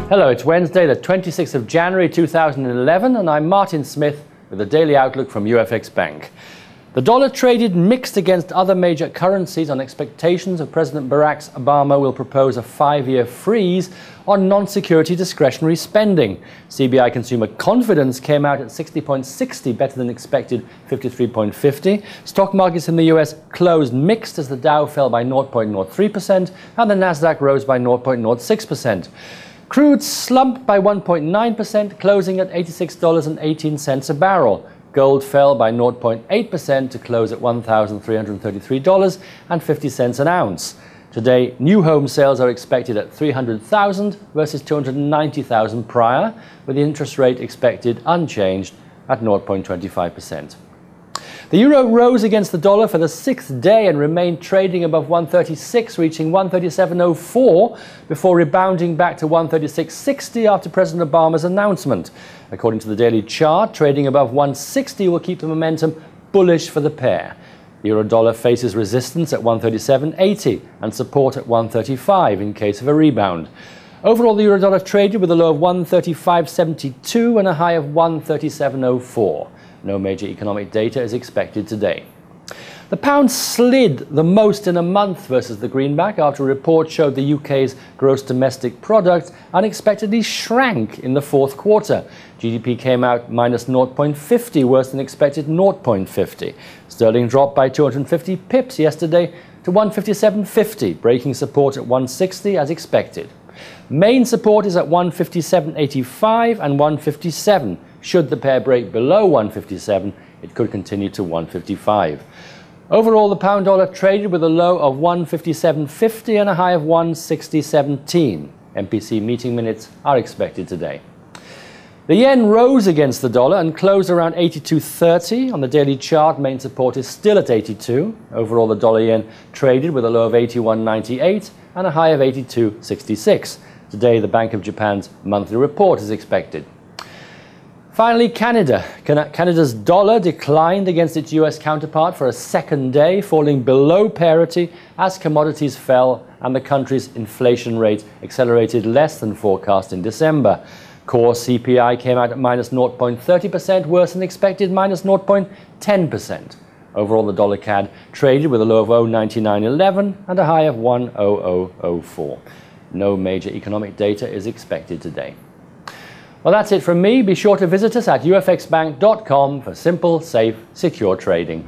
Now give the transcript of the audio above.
Hello, it's Wednesday, the 26th of January 2011, and I'm Martin Smith with the Daily Outlook from UFXBank. The dollar traded mixed against other major currencies on expectations of President Barack Obama will propose a 5-year freeze on non-security discretionary spending. CBI consumer confidence came out at 60.60, better than expected 53.50. Stock markets in the US closed mixed as the Dow fell by 0.03% and the Nasdaq rose by 0.06%. Crude slumped by 1.9%, closing at $86.18 a barrel. Gold fell by 0.8% to close at $1,333.50 an ounce. Today, new home sales are expected at 300,000 versus 290,000 prior, with the interest rate expected unchanged at 0.25%. The euro rose against the dollar for the 6th day and remained trading above 136, reaching 137.04 before rebounding back to 136.60 after President Obama's announcement. According to the daily chart, trading above 160 will keep the momentum bullish for the pair. The euro-dollar faces resistance at 137.80 and support at 135 in case of a rebound. Overall, the euro-dollar traded with a low of 135.72 and a high of 137.04. No major economic data is expected today. The pound slid the most in a month versus the greenback after a report showed the UK's gross domestic product unexpectedly shrank in the fourth quarter. GDP came out minus 0.50, worse than expected 0.50. Sterling dropped by 250 pips yesterday to 157.50, breaking support at 160 as expected. Main support is at 157.85 and 157. Should the pair break below 157, it could continue to 155. Overall, the pound dollar traded with a low of 157.50 and a high of 160.17. MPC meeting minutes are expected today. The yen rose against the dollar and closed around 82.30. On the daily chart, main support is still at 82. Overall, the dollar-yen traded with a low of 81.98 and a high of 82.66. Today, the Bank of Japan's monthly report is expected. Finally, Canada. Canada's dollar declined against its US counterpart for a second day, falling below parity as commodities fell and the country's inflation rate accelerated less than forecast in December. Core CPI came out at minus 0.30%, worse than expected, minus 0.10%. Overall, the dollar CAD traded with a low of 0.9911 and a high of 1.0004. No major economic data is expected today. Well, that's it from me. Be sure to visit us at UFXBank.com for simple, safe, secure trading.